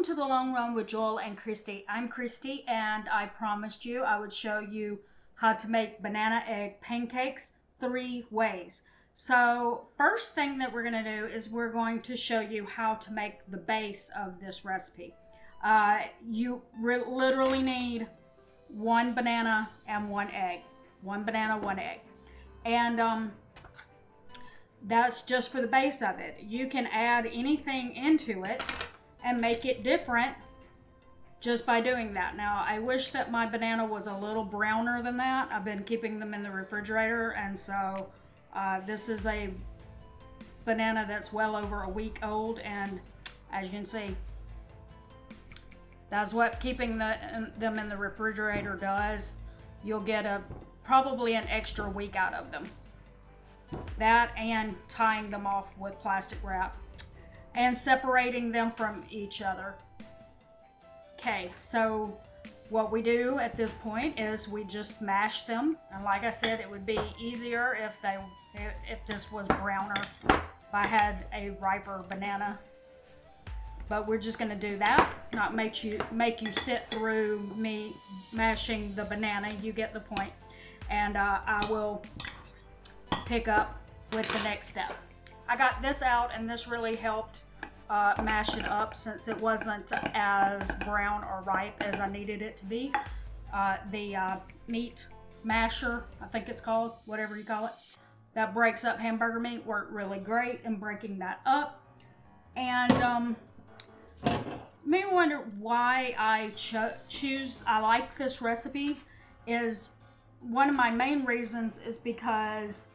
Welcome to the Long Run with Joel and Christy. I'm Christy, and I promised you I would show you how to make banana egg pancakes 3 ways. So first thing that we're going to do is we're going to show you how to make the base of this recipe. You literally need 1 banana and 1 egg. 1 banana, 1 egg. And that's just for the base of it. You can add anything into it and make it different just by doing that. Now, I wish that my banana was a little browner than that. I've been keeping them in the refrigerator, and so this is a banana that's well over a week old, and as you can see, that's what keeping them in the refrigerator does. You'll get probably an extra week out of them. That and tying them off with plastic wrap and separating them from each other. Okay, so what we do at this point is we just mash them, and like I said, it would be easier if this was browner, if I had a riper banana. But we're just going to do that, not make you sit through me mashing the banana. You get the point. And I will pick up with the next step. I got this out, and this really helped mash it up since it wasn't as brown or ripe as I needed it to be. The meat masher, I think it's called, whatever you call it, that breaks up hamburger meat, worked really great in breaking that up. And you may wonder why I I like this recipe. Is one of my main reasons is because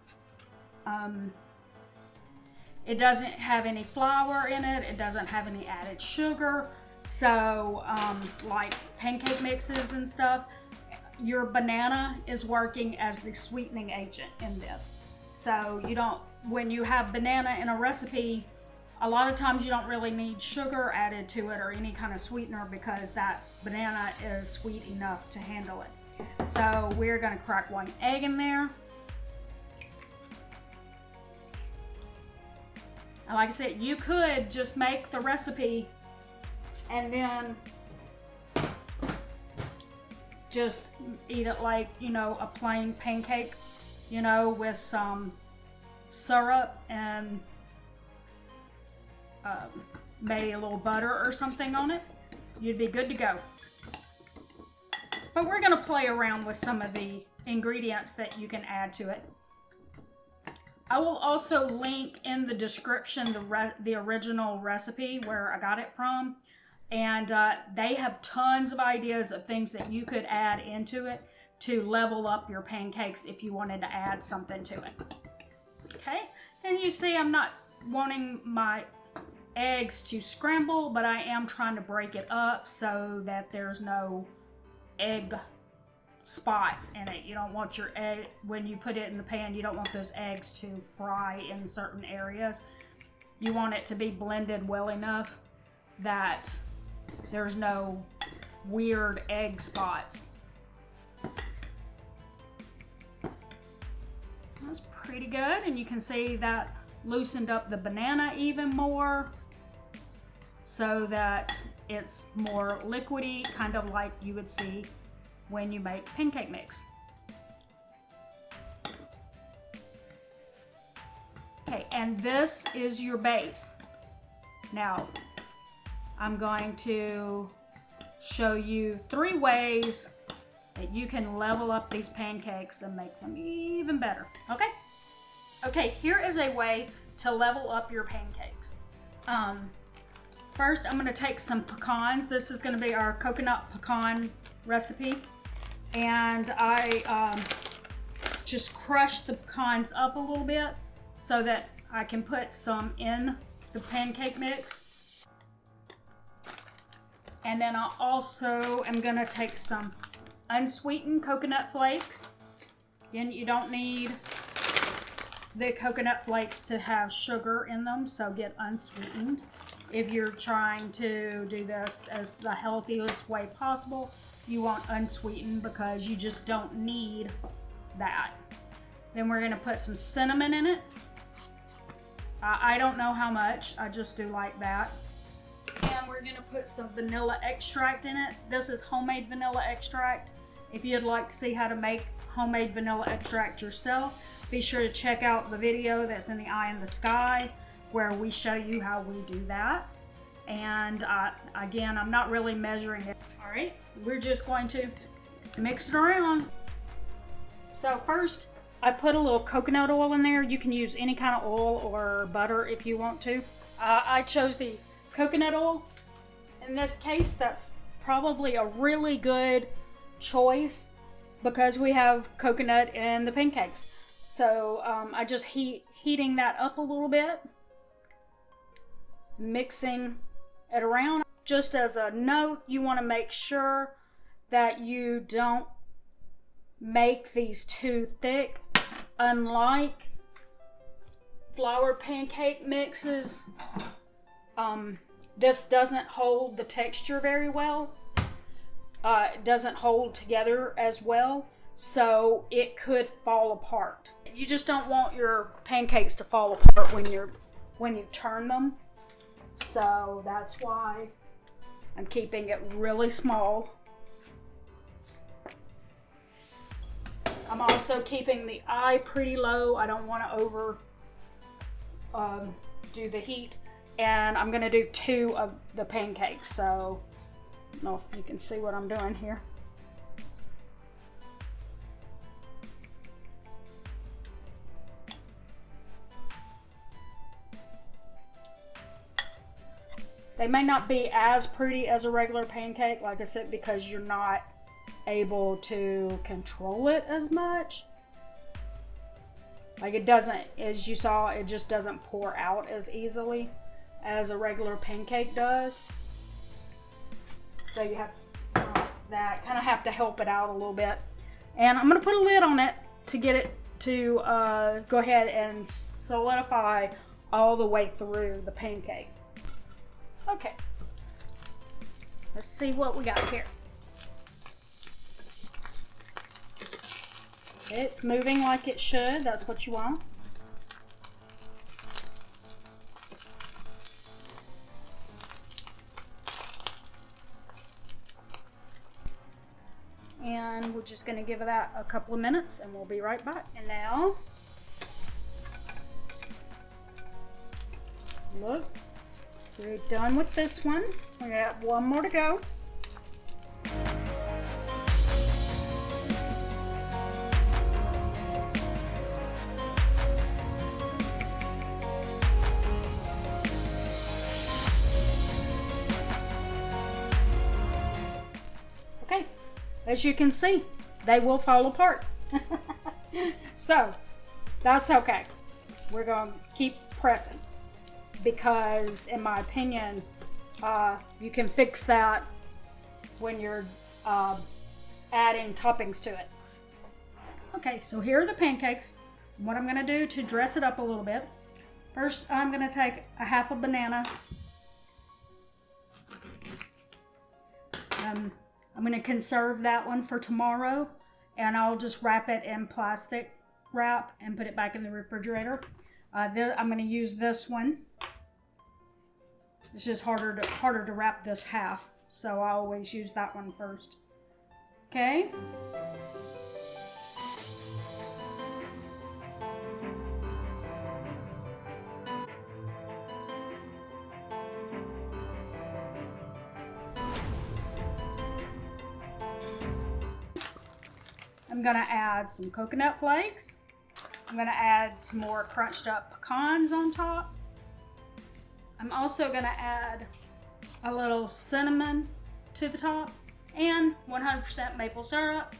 it doesn't have any flour in it. It doesn't have any added sugar. So like pancake mixes and stuff, your banana is working as the sweetening agent in this. So when you have banana in a recipe, a lot of times you don't really need sugar added to it or any kind of sweetener because that banana is sweet enough to handle it. So we're going to crack 1 egg in there. And like I said, you could just make the recipe and then just eat it like, a plain pancake, with some syrup and maybe a little butter or something on it. You'd be good to go. But we're going to play around with some of the ingredients that you can add to it. I will also link in the description the original recipe where I got it from. And they have tons of ideas of things that you could add into it to level up your pancakes if you wanted to add something to it. Okay, and you see I'm not wanting my eggs to scramble, but I am trying to break it up so that there's no egg spots in it. You don't want your egg, when you put it in the pan, you don't want those eggs to fry in certain areas. You want it to be blended well enough that there's no weird egg spots. That's pretty good, and you can see that loosened up the banana even more so that it's more liquidy, kind of like you would see when you make pancake mix. Okay, and this is your base. Now, I'm going to show you 3 ways that you can level up these pancakes and make them even better, okay? Okay, here is a way to level up your pancakes. First, I'm going to take some pecans. This is going to be our coconut pecan recipe. And I just crush the pecans up a little bit so that I can put some in the pancake mix. And then I also am going to take some unsweetened coconut flakes. Again, you don't need the coconut flakes to have sugar in them, so get unsweetened. If you're trying to do this as the healthiest way possible, you want unsweetened because you just don't need that. Then we're going to put some cinnamon in it. I don't know how much, I just do like that. And we're we're gonna put some vanilla extract in it. This is homemade vanilla extract. If you'd like to see how to make homemade vanilla extract yourself, be sure to check out the video that's in the eye in the sky where we show you how we do that. And again, I'm not really measuring it. All right, we're just going to mix it around. So first, I put a little coconut oil in there. You can use any kind of oil or butter if you want to. I chose the coconut oil. In this case, that's probably a really good choice because we have coconut in the pancakes. So I just heating that up a little bit, mixing it around. Just as a note, you want to make sure that you don't make these too thick. Unlike flour pancake mixes, this doesn't hold the texture very well. It doesn't hold together as well, so it could fall apart. You just don't want your pancakes to fall apart when you turn them. So that's why I'm keeping it really small. I'm also keeping the eye pretty low. I don't want to over do the heat. And I'm gonna do 2 of the pancakes. So I don't know if you can see what I'm doing here. They may not be as pretty as a regular pancake, like I said, because you're not able to control it as much. Like it doesn't, as you saw, it just doesn't pour out as easily as a regular pancake does. So you have that, kind of have to help it out a little bit. And I'm gonna put a lid on it to get it to go ahead and solidify all the way through the pancake. Okay, let's see what we got here. It's moving like it should. That's what you want. And we're just going to give that a couple of minutes and we'll be right back. And now, look. We're done with this one. We got one more to go. Okay, as you can see, they will fall apart. So, that's okay. We're going to keep pressing. Because in my opinion, you can fix that when you're adding toppings to it. Okay, so here are the pancakes. What I'm going to do to dress it up a little bit. First, I'm going to take a half a banana. I'm going to conserve that one for tomorrow, and I'll just wrap it in plastic wrap and put it back in the refrigerator. I'm going to use this one. It's just harder to wrap this half, so I always use that one first. Okay. I'm gonna add some coconut flakes. I'm gonna add some more crunched up pecans on top. I'm also gonna add a little cinnamon to the top and 100% maple syrup.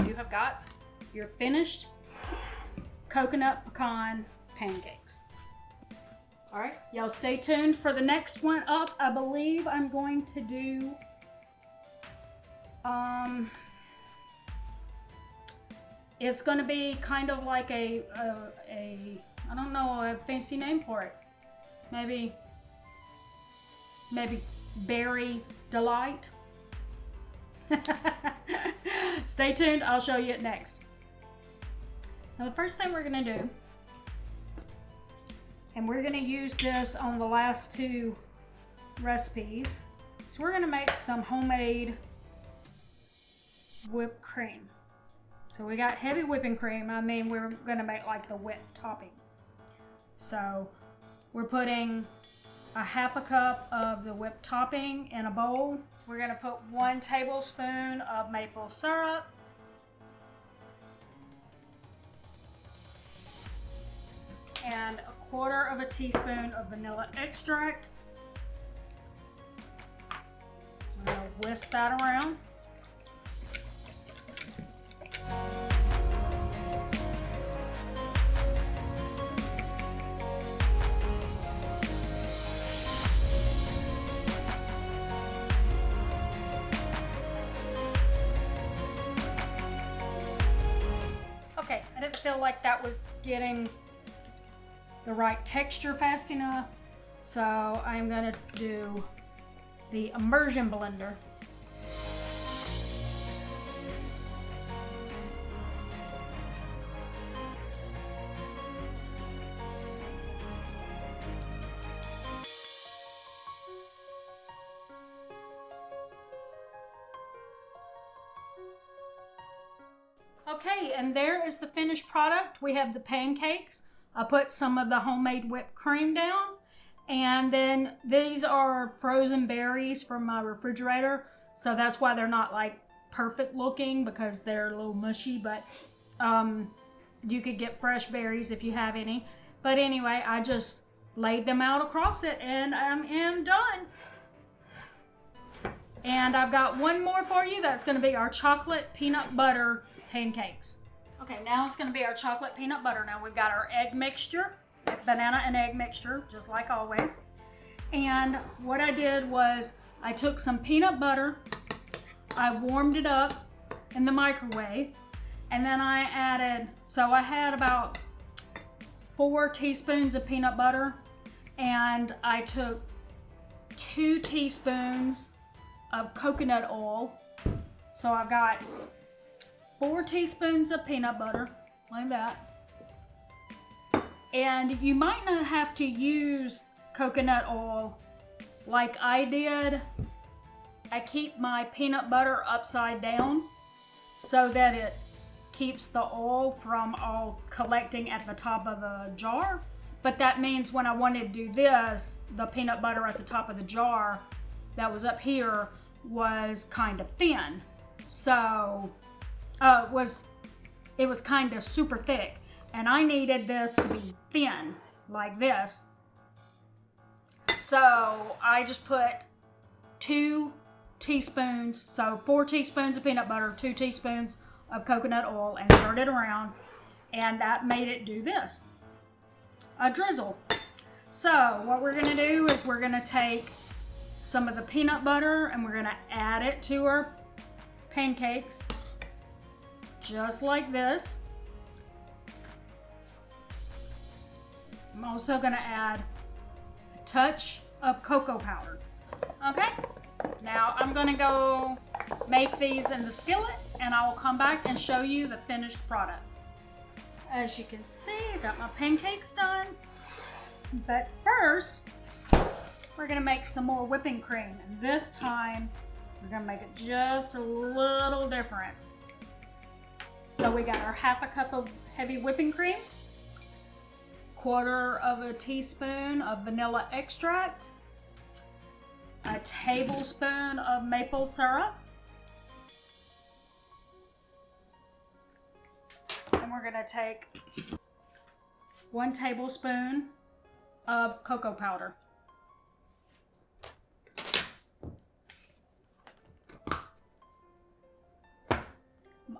You have got your finished coconut pecan pancakes. All right, y'all stay tuned for the next one up. I believe I'm going to do it's going to be kind of like a I don't know a fancy name for it. Maybe berry delight. Stay tuned. I'll show you it next. Now the first thing we're going to do And we're gonna use this on the last two recipes. So we're gonna make some homemade whipped cream. So we got heavy whipping cream. I mean, we're gonna make like the whipped topping. So we're putting a half a cup of the whipped topping in a bowl. We're gonna put 1 tablespoon of maple syrup. And a 1/4 teaspoon of vanilla extract. I'm gonna whisk that around. Okay, I didn't feel like that was getting the right texture fast enough, so I'm gonna do the immersion blender. Okay, and there is the finished product. We have the pancakes. I put some of the homemade whipped cream down, and then these are frozen berries from my refrigerator, so that's why they're not like perfect looking, because they're a little mushy, but you could get fresh berries if you have any. But anyway, I just laid them out across it, and I am done. And I've got one more for you. That's going to be our chocolate peanut butter pancakes. Okay, now it's going to be our chocolate peanut butter. Now we've got our egg mixture, banana and egg mixture, just like always. And what I did was I took some peanut butter, I warmed it up in the microwave, and then I added, so I had about 4 teaspoons of peanut butter, and I took 2 teaspoons of coconut oil. So I've got 4 teaspoons of peanut butter, like that. And you might not have to use coconut oil like I did. I keep my peanut butter upside down so that it keeps the oil from all collecting at the top of the jar. But that means when I wanted to do this, the peanut butter at the top of the jar that was up here was kind of thin. So it was kind of super thick, and I needed this to be thin like this. So I just put 2 teaspoons, so 4 teaspoons of peanut butter, 2 teaspoons of coconut oil, and stirred it around, and that made it do this, a drizzle. So what we're gonna do is we're gonna take some of the peanut butter and we're gonna add it to our pancakes, just like this. I'm also gonna add a touch of cocoa powder. Okay, now I'm gonna go make these in the skillet, and I will come back and show you the finished product. As you can see, I got my pancakes done, but first we're gonna make some more whipping cream, and this time we're gonna make it just a little different. So we got our half a cup of heavy whipping cream, 1/4 teaspoon of vanilla extract, a tablespoon of maple syrup, and we're gonna take 1 tablespoon of cocoa powder.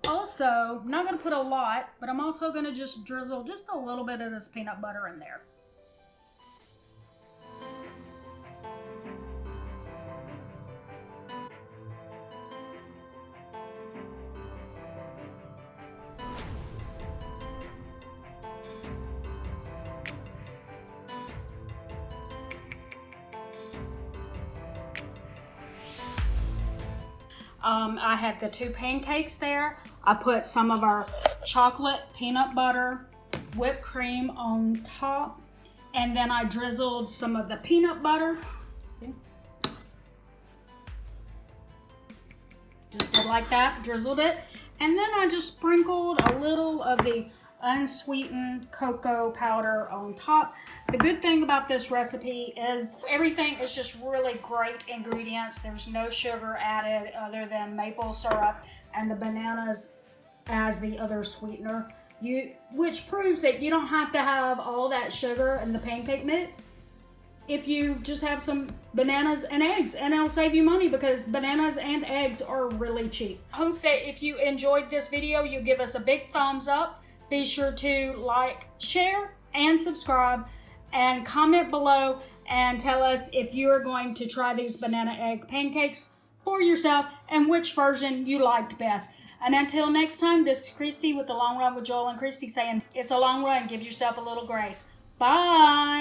Also, I'm not going to put a lot, but I'm also going to just drizzle just a little bit of this peanut butter in there. I had the 2 pancakes there. I put some of our chocolate peanut butter whipped cream on top, And then I drizzled some of the peanut butter. Just did like that, drizzled it. And then I just sprinkled a little of the unsweetened cocoa powder on top. The good thing about this recipe is everything is just really great ingredients. There's no sugar added other than maple syrup and the bananas as the other sweetener. Which proves that you don't have to have all that sugar in the pancake mix if you just have some bananas and eggs, and it'll save you money because bananas and eggs are really cheap. Hope that if you enjoyed this video, you give us a big thumbs up. Be sure to like, share, and subscribe, and comment below and tell us if you are going to try these banana egg pancakes for yourself and which version you liked best. And until next time, this is Christy with The Long Run with Joel and Christy saying, it's a long run. Give yourself a little grace. Bye.